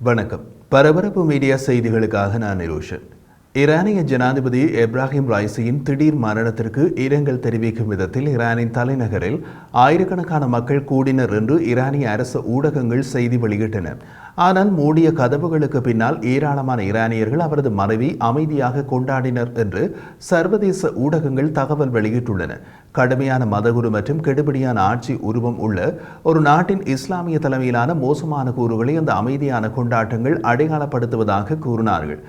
வணக்கம். பரபரப்பு மீடியா செய்திகளுக்காக நான் நிரோஷன். ஈரானிய ஜனாதிபதி எப்ராஹிம் ரைசியின் திடீர் மரணத்திற்கு இரங்கல் தெரிவிக்கும் விதத்தில் ஈரானின் தலைநகரில் ஆயிரக்கணக்கான மக்கள் கூடினர் என்று ஈரானிய அரசு ஊடகங்கள் செய்தி வெளியிட்டன. ஆனால் மூடிய கதவுகளுக்கு பின்னால் ஏராளமான ஈரானியர்கள் அவரது மனைவி அமைதியாக கொண்டாடினர் என்று சர்வதேச ஊடகங்கள் தகவல் வெளியிட்டுள்ளன. கடுமையான மதகுரு மற்றும் கெடுபிடியான ஆட்சி உருவம் உள்ள ஒரு நாட்டின் இஸ்லாமிய தலைமையிலான மோசமான கூறுகளை அந்த அமைதியான கொண்டாட்டங்கள் அடையாளப்படுத்துவதாக கூறினார்கள்.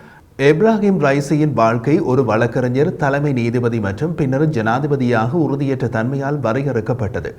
எப்ராஹிம் ரைசியின் வாழ்க்கை ஒரு வழக்கறிஞர், தலைமை நீதிபதி மற்றும் பின்னர் ஜனாதிபதியாக உறுதியற்ற தன்மையால் வரையறுக்கப்பட்டது.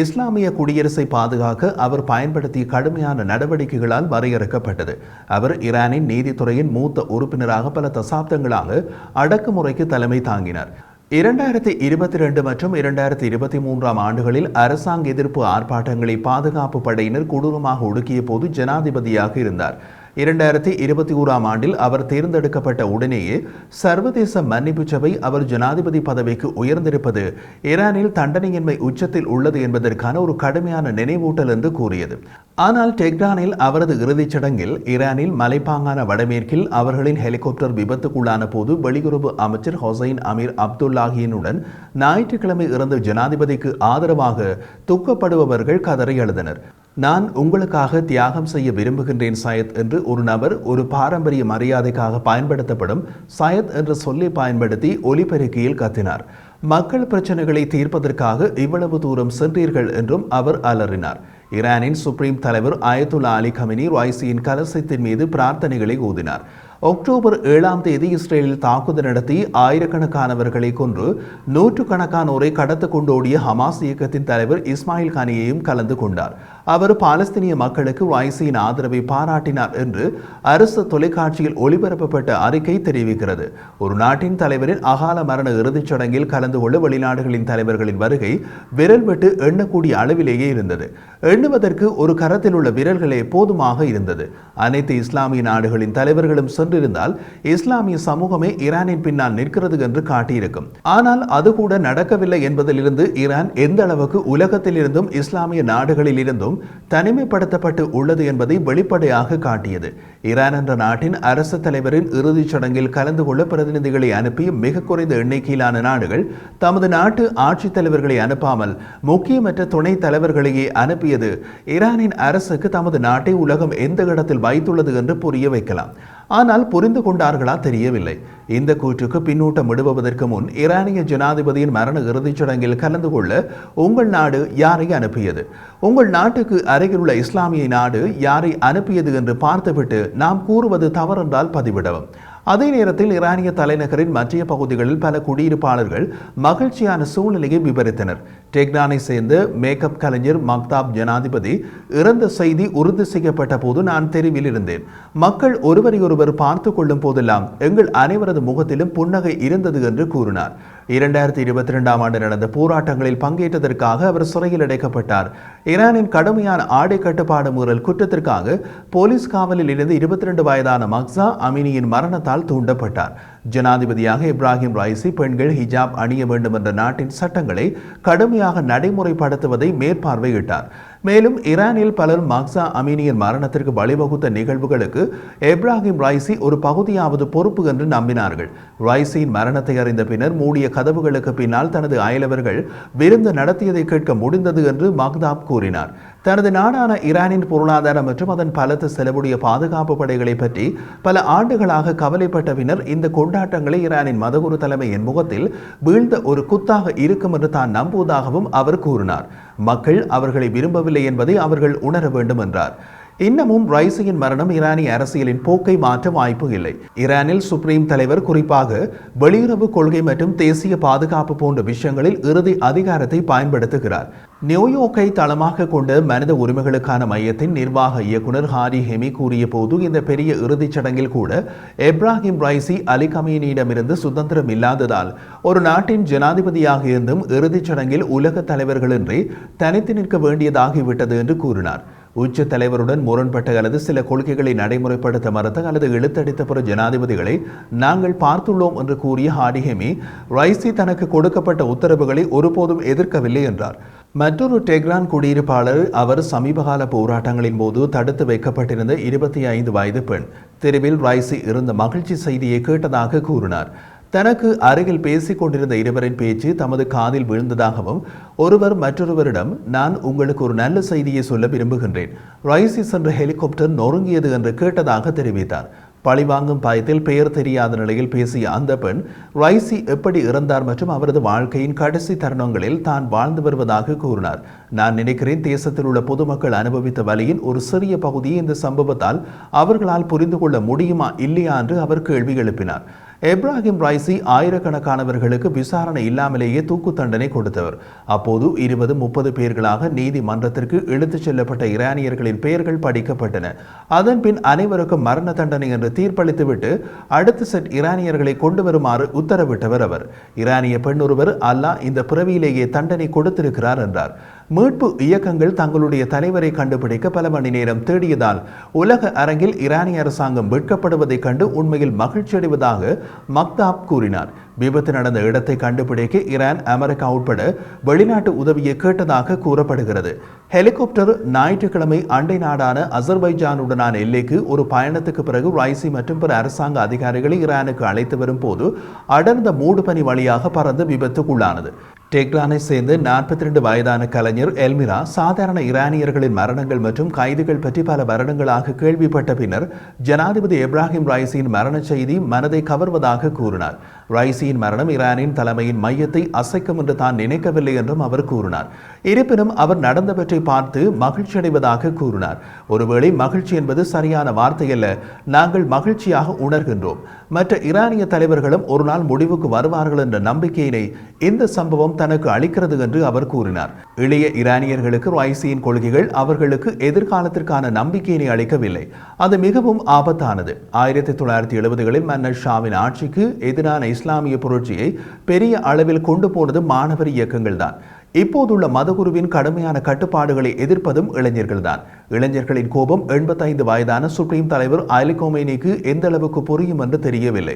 இஸ்லாமிய குடியரசை பாதுகாக்க அவர் பயன்படுத்திய கடுமையான நடவடிக்கைகளால் வரையறுக்கப்பட்டது. அவர் ஈரானின் நீதித்துறையின் மூத்த உறுப்பினராக பல தசாப்தங்களாக அடக்குமுறைக்கு தலைமை தாங்கினார். 2022 மற்றும் 2023 ஆண்டுகளில் அரசாங்க எதிர்ப்பு ஆர்ப்பாட்டங்களை பாதுகாப்பு படையினர் கொடூரமாக ஒடுக்கிய போது ஜனாதிபதியாக இருந்தார். 2021 ஆண்டில் அவர் தேர்ந்தெடுக்கப்பட்ட உடனேயே சர்வதேச மன்னிப்பு சபை அவர் ஜனாதிபதி பதவிக்கு உயர்ந்திருப்பது ஈரானில் தண்டனையின்மை உச்சத்தில் உள்ளது என்பதற்கான ஒரு கடுமையான நினைவூட்டல் என்று கூறியது. ஆனால் டெஹ்ரானில் அவரது இறுதிச் சடங்கில் ஈரானில் மலைப்பாங்கான வடமேற்கில் அவர்களின் ஹெலிகாப்டர் விபத்துக்குள்ளான போது வெளியுறவு அமைச்சர் ஹொசைன் அமீர் அப்துல்லாஹியனுடன் ஞாயிற்றுக்கிழமை இறந்த ஜனாதிபதிக்கு ஆதரவாக துக்கப்படுபவர்கள் கதறி எழுதினர். நான் உங்களுக்காக தியாகம் செய்ய விரும்புகின்றேன் சயத் என்று ஒரு நபர் ஒரு பாரம்பரிய மரியாதைக்காக பயன்படுத்தப்படும் சயத் என்ற சொல்லை பயன்படுத்தி ஒலிபெருக்கியில் கத்தினார். மக்கள் பிரச்சனைகளை தீர்ப்பதற்காக இவ்வளவு தூரம் சென்றீர்கள் என்றும் அவர் அலறினார். ஈரானின் சுப்ரீம் தலைவர் அயத்துல்லா அலி கமினி ரைசியின் கலசத்தின் மீது பிரார்த்தனைகளை ஊதினார். அக்டோபர் 7 இஸ்ரேலில் தாக்குதல் நடத்தி ஆயிரக்கணக்கானவர்களை கொன்று நூற்றுக்கணக்கானோரை கடத்து கொண்டோடிய ஹமாஸ் இயக்கத்தின் தலைவர் இஸ்மாயில் கானியையும் கலந்து கொண்டார். அவர் பாலஸ்தீனிய மக்களுக்கு ரைசியின் ஆதரவை பாராட்டினார் என்று அரசு தொலைக்காட்சியில் ஒளிபரப்பப்பட்ட அறிக்கை தெரிவிக்கிறது. ஒரு நாட்டின் தலைவரின் அகால மரண இறுதிச் சடங்கில் கலந்து கொள்ள வெளிநாடுகளின் தலைவர்களின் வருகை விரல் விட்டு எண்ணக்கூடிய அளவிலேயே இருந்தது. எண்ணுவதற்கு ஒரு கரத்தில் உள்ள விரல்களே போதுமாக இருந்தது. அனைத்து இஸ்லாமிய நாடுகளின் தலைவர்களும் சென்றிருந்தால் இஸ்லாமிய சமூகமே ஈரானின் பின்னால் நிற்கிறது என்று காட்டியிருக்கும். ஆனால் அது கூட நடக்கவில்லை என்பதிலிருந்து ஈரான் எந்த அளவுக்கு உலகத்தில் இருந்தும் இஸ்லாமிய நாடுகளில் இருந்தும் தனிமைப்படுத்தப்பட்டு உள்ளது என்பதை வெளிப்படையாக காட்டியது. ஈரான் என்ற நாட்டின் அரசு தலைவரின் இறுதிச் சடங்கில் கலந்து கொள்ள பிரதிநிதிகளை அனுப்பி மிக குறைந்த எண்ணிக்கையிலான நாடுகள் தமது நாட்டு ஆட்சித் தலைவர்களை அனுப்பாமல் முக்கியமற்ற துணை தலைவர்களையே அனுப்பியது ஈரானின் அரசுக்கு தமது நாட்டை உலகம் எந்த இடத்தில் வைத்துள்ளது என்று புரிய வைக்கலாம். ஆனால் புரிந்து கொண்டார்களா தெரியவில்லை. இந்த கூற்றுக்கு பின்னூட்டம் விடுவதற்கு முன் ஈரானிய ஜனாதிபதியின் மரண இறுதிச் சடங்கில் கலந்து கொள்ள உங்கள் நாடு யாரை அனுப்பியது, உங்கள் நாட்டுக்கு அருகில் உள்ள இஸ்லாமிய நாடு யாரை அனுப்பியது என்று பார்த்துவிட்டு நாம் கூறுவது தவறென்றால் பதிவிடவும். அதே நேரத்தில் ஈரானிய தலைநகரின் மற்ற பகுதிகளில் பல குடியிருப்பாளர்கள் மகிழ்ச்சியான சூழ்நிலையை விவரித்தனர். டெஹ்ரானை சேர்ந்த மேக்கப் கலைஞர் மக்தாப் ஜனாதிபதி இறந்த செய்தி உறுதி செய்யப்பட்ட போது நான் தெருவில் இருந்தேன். மக்கள் ஒருவரையொருவர் பார்த்து கொள்ளும் போதெல்லாம் எங்கள் அனைவரது முகத்திலும் புன்னகை இருந்தது என்று கூறினார். 2022 ஆண்டு நடந்த போராட்டங்களில் பங்கேற்றதற்காக அவர் சிறையில் அடைக்கப்பட்டார். ஈரானின் கடுமையான ஆடை கட்டுப்பாடு மீறல் குற்றத்திற்காக போலீஸ் காவலில் இருந்து 22 வயதான மக்சா அமினியின் மரணத்தால் தூண்டப்பட்டார். ஜனாதிபதியாக இப்ராஹிம் ரைசி பெண்கள் ஹிஜாப் அணிய வேண்டும் என்ற நாட்டின் சட்டங்களை கடுமையாக நடைமுறைப்படுத்துவதை மேற்பார்வையிட்டார். மேலும் ஈரானில் பலர் மக்சா அமினியின் மரணத்திற்கு வழிவகுத்த நிகழ்வுகளுக்கு இப்ராஹிம் ரைசி ஒரு பகுதியாவது பொறுப்பு என்று நம்பினார்கள். ரைசியின் மரணத்தை அறிந்த பின்னர் மூடிய கதவுகளுக்கு பின்னால் தனது அயலவர்கள் விருந்து நடத்தியதை கேட்க முடிந்தது என்று மக்தாப் கூறினார். தனது நாடான ஈரானின் பொருளாதார மற்றும் அதன் பலத்த செலவுடைய பாதுகாப்பு படைகளை பற்றி பல ஆண்டுகளாக கவலைப்பட்ட பின்னர் இந்த கொண்டாட்டங்களை ஈரானின் மதகுரு தலைமையின் முகத்தில் வீழ்ந்த ஒரு குத்தாக இருக்கும் என்று தான் நம்புவதாகவும் அவர் கூறினார். மக்கள் அவர்களை விரும்பவில்லை என்பதை அவர்கள் உணர வேண்டும் என்றார். இன்னமும் ரைசியின் மரணம் ஈரானிய அரசியலின் போக்கை மாற்ற வாய்ப்பு இல்லை. ஈரானில் சுப்ரீம் தலைவர் குறிப்பாக வெளியுறவு கொள்கை மற்றும் தேசிய பாதுகாப்பு போன்ற விஷயங்களில் இறுதி அதிகாரத்தை பயன்படுத்துகிறார். நியூயார்க்கை தளமாக கொண்ட மனித உரிமைகளுக்கான மையத்தின் நிர்வாக இயக்குனர் ஹாரி ஹெமி கூறிய போது இந்த பெரிய இறுதிச் சடங்கில் கூட எப்ராஹிம் ரைசி அலி கமீனியிடமிருந்து சுதந்திரம் இல்லாததால் ஒரு நாட்டின் ஜனாதிபதியாக இருந்தும் இறுதிச் சடங்கில் உலக தலைவர்களின்றி தனித்து நிற்க வேண்டியதாகிவிட்டது என்று கூறினார். உச்ச தலைவருடன் முரண்பட்ட அல்லது சில கொள்கைகளை நடைமுறைப்படுத்த மறுத்த அல்லது இழுத்தடித்த பிற ஜனாதிபதிகளை நாங்கள் பார்த்துள்ளோம் என்று கூறிய ஹாடி ஹெமி ரைசி தனக்கு கொடுக்கப்பட்ட உத்தரவுகளை ஒருபோதும் எதிர்க்கவில்லை என்றார். மற்றொரு டெஹ்ரான் குடியிருப்பாளர் அவர் சமீபகால போராட்டங்களின் போது தடுத்து வைக்கப்பட்டிருந்த 25 வயது பெண் தெருவில் ரைசி இருந்த மகிழ்ச்சி செய்தியை கேட்டதாக கூறினார். தனக்கு அருகில் பேசிக் கொண்டிருந்த இருவரின் பேச்சு தமது காதில் விழுந்ததாகவும் ஒருவர் மற்றொருவரிடம் நான் உங்களுக்கு ஒரு நல்ல செய்தியை சொல்ல விரும்புகின்றேன், ரைசி சென்ற ஹெலிகாப்டர் நொறுங்கியது என்று கேட்டதாக தெரிவித்தார். பழிவாங்கும் பயத்தில் பெயர் தெரியாத நிலையில் பேசிய அந்த பெண் ரைசி எப்படி இறந்தார் மற்றும் அவரது வாழ்க்கையின் கடைசி தருணங்களில் தான் வாழ்ந்து வருவதாக கூறினார். நான் நினைக்கிறேன் தேசத்தில் உள்ள பொதுமக்கள் அனுபவித்த வலியின் ஒரு சிறிய பகுதியை இந்த சம்பவத்தால் அவர்களால் புரிந்து கொள்ள முடியுமா இல்லையா என்று அவர் கேள்வி எழுப்பினார். எப்ராஹிம் ரைசி ஆயிரக்கணக்கானவர்களுக்கு விசாரணை இல்லாமலேயே தூக்கு தண்டனை கொடுத்தவர். அப்போது 20-30 பேர்களாக நீதிமன்றத்திற்கு இழுத்துச் செல்லப்பட்ட ஈரானியர்களின் பெயர்கள் படிக்கப்பட்டன. அதன் பின் அனைவருக்கும் மரண தண்டனை என்று தீர்ப்பளித்துவிட்டு அடுத்த செட் ஈரானியர்களை கொண்டு வருமாறு உத்தரவிட்டவர் அவர். ஈரானிய பெண் ஒருவர் அல்லாஹ் இந்த பிறவியிலேயே தண்டனை கொடுத்திருக்கிறார் என்றார். மீட்பு இயக்கங்கள் தங்களுடைய தலைவரை கண்டுபிடிக்க பல மணி நேரம் தேடியதால் உலக அரங்கில் ஈரானிய அரசாங்கம் வெட்கப்படுவதைக் கண்டு உண்மையில் மகிழ்ச்சி அடைவதாக மக்தாப் கூறினார். விபத்து நடந்த இடத்தை கண்டுபிடிக்க ஈரான், அமெரிக்கா உட்பட வெளிநாட்டு உதவியை கேட்டதாக கூறப்படுகிறது. ஹெலிகாப்டர் ஞாயிற்றுக்கிழமை அண்டை நாடான அசர்பைஜானுடனான எல்லைக்கு ஒரு பயணத்துக்கு பிறகு ரைசி மற்றும் பிற அரசாங்க அதிகாரிகளை ஈரானுக்கு அழைத்து வரும் போது அடர்ந்த மூடுபனி வழியாக பறந்து விபத்துக்குள்ளானது. டெஹ்ரானை சேர்ந்த 42 வயதான கலைஞர் எல்மிரா சாதாரண ஈரானியர்களின் மரணங்கள் மற்றும் கைதுகள் பற்றி பல வருடங்களாக கேள்விப்பட்ட பின்னர் ஜனாதிபதி எப்ராஹிம் ரைசியின் மரண செய்தி மனதை கவர்வதாக கூறினார். ரைசியின் மரணம் ஈரானின் தலைமையின் மையத்தை அசைக்கும் என்று தான் நினைக்கவில்லை என்றும் அவர் கூறினார். இருப்பினும் அவர் நடந்தவற்றை பார்த்து மகிழ்ச்சி அடைவதாக கூறினார். ஒருவேளை மகிழ்ச்சி என்பது சரியான வார்த்தையல்ல, நாங்கள் மகிழ்ச்சியாக உணர்கின்றோம். மற்ற ஈரானிய தலைவர்களும் ஒரு நாள் முடிவுக்கு வருவார்கள் என்ற நம்பிக்கையினை இந்த சம்பவம் தனக்கு அளிக்கிறது என்று அவர் கூறினார். இளைய ஈரானியர்களுக்கு ரைசியின் கொள்கைகள் அவர்களுக்கு எதிர்காலத்திற்கான நம்பிக்கையினை அளிக்கவில்லை. அது மிகவும் ஆபத்தானது. 1970களில் மன்னர் ஷாவின் ஆட்சிக்கு எதிரான இஸ்லாமிய புரட்சியை பெரிய அளவில் கொண்டு போனது மாணவர் இயக்கங்கள் தான். இப்போதுள்ள மதகுருவின் கடுமையான கட்டுப்பாடுகளை எதிர்ப்பதும் இளைஞர்கள்தான். இளைஞர்களின் கோபம் 85 வயதான சுப்ரீம் தலைவர் அலி கொமேனிக்கு எந்த அளவுக்கு புரியும் என்று தெரியவில்லை.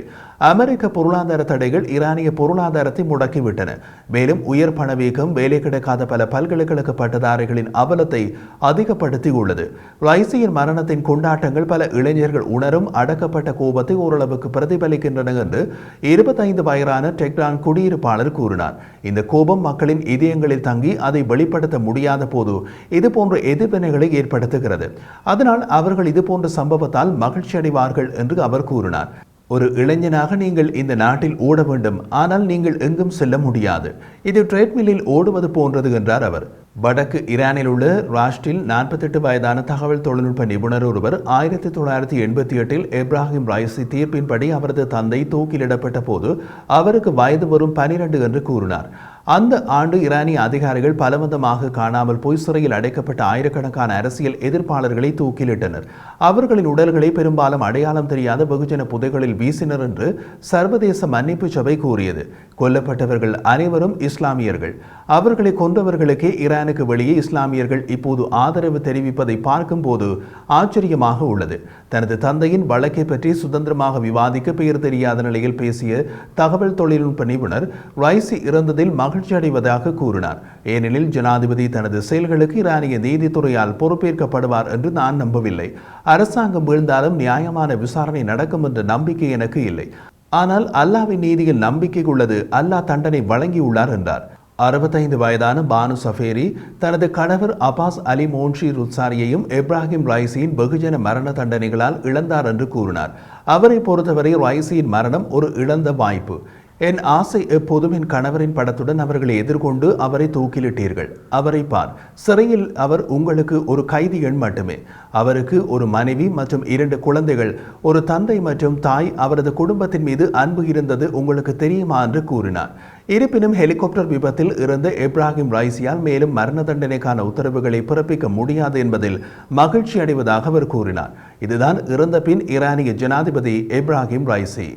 அமெரிக்க பொருளாதார தடைகள் ஈரானிய பொருளாதாரத்தை முடக்கிவிட்டன. மேலும் உயர் பணவீக்கம், வேலை கிடைக்காத பல பல்கலைக்கழக பட்டதாரிகளின் அவலத்தை அதிகப்படுத்தியுள்ளது. ரைசியின் மரணத்தின் கொண்டாட்டங்கள் பல இளைஞர்கள் உணரும் அடக்கப்பட்ட கோபத்தை ஓரளவுக்கு பிரதிபலிக்கின்றன என்று 25 வயதான டெஹ்ரான் குடியிருப்பாளர் கூறினார். இந்த கோபம் மக்களின் இதயங்கள் தங்கி அதை வெளிப்படுத்த முடியாத போது இது போன்ற எதிர்வினைகளை ஏற்படுத்துகிறது. அதனால் அவர்கள் இது போன்ற சம்பவத்தால் மகிழ்ச்சி அடைவார்கள் என்று அவர் கூறினார். ஒரு இளைஞனாக நீங்கள் இந்த நாட்டில் ஓட வேண்டும், ஆனால் நீங்கள் எங்கும் செல்ல முடியாது. இது ட்ரெட்மில்லில் ஓடுவது போன்றது என்றார் அவர். வடக்கு ஈரானில் உள்ள ராஷ்டில் 48 வயதான தகவல் தொழில்நுட்ப நிபுணர் ஒருவர் 1988இல் எப்ராஹிம் ரைசி தீர்ப்பின்படி அவரது தந்தை தூக்கிலிடப்பட்ட போது அவருக்கு வயது வரும் 12 என்று கூறினார். அந்த ஆண்டு ஈரானிய அதிகாரிகள் பலவந்தமாக காணாமல் போய் சிறையில் அடைக்கப்பட்ட ஆயிரக்கணக்கான அரசியல் எதிர்ப்பாளர்களை தூக்கிலிட்டனர். அவர்களின் உடல்களை பெரும்பாலும் அடையாளம் தெரியாத வெகுஜன புதைகளில் வீசினர் என்று சர்வதேச மன்னிப்பு சபை கூறியது. கொல்லப்பட்டவர்கள் அனைவரும் இஸ்லாமியர்கள். அவர்களை கொன்றவர்களுக்கே ஈரானுக்கு வெளியே இஸ்லாமியர்கள் இப்போது ஆதரவு தெரிவிப்பதை பார்க்கும் போது ஆச்சரியமாக உள்ளது. தனது தந்தையின் வழக்கை பற்றி சுதந்திரமாக விவாதிக்க பெயர் தெரியாத நிலையில் பேசிய தகவல் தொழில்நுட்ப நிபுணர் ரைசி இறந்ததில் மகிழ்ச்சி அடைவதாக கூறினார். ஏனெனில் ஜனாதிபதி தனது செயல்களுக்கு ஈரானிய நீதித்துறையால் பொறுப்பேற்கப்படுவார் என்று நான் நம்பவில்லை. அரசாங்கம் வீழ்ந்தாலும் நியாயமான விசாரணை நடக்கும் என்ற நம்பிக்கை எனக்கு இல்லை. ஆனால் அல்லாஹ்வின் நீதியில் நம்பிக்கை உள்ளது. அல்லாஹ் தண்டனை வழங்கியுள்ளார் என்றார். 65 வயதான பானு சஃபேரி தனது கணவர் அபாஸ் அலி மோன்ஷி ருத்சாரியையும் எப்ராஹிம் ரைசியின் வெகுஜன மரண தண்டனைகளால் இழந்தார் என்று கூறினார். அவரை பொறுத்தவரை ரைசியின் மரணம் ஒரு இழந்த வாய்ப்பு. என் ஆசை எப்போதும் என் கணவரின் படத்துடன் அவர்களை எதிர்கொண்டு அவரை தூக்கிலிட்டீர்கள். அவரை பார், சிறையில் அவர் உங்களுக்கு ஒரு கைதி எண் மட்டுமே. அவருக்கு ஒரு மனைவி மற்றும் 2 குழந்தைகள், ஒரு தந்தை மற்றும் தாய். அவரது குடும்பத்தின் மீது அன்பு இருந்தது உங்களுக்கு தெரியுமா என்று கூறினார். இருப்பினும் ஹெலிகாப்டர் விபத்தில் இறந்த எப்ராஹிம் ரைசியால் மேலும் மரண தண்டனைக்கான உத்தரவுகளை பிறப்பிக்க முடியாது என்பதில் மகிழ்ச்சி அடைவதாக அவர் கூறினார். இதுதான் இறந்த பின் ஈரானிய ஜனாதிபதி எப்ராஹிம் ரைசி.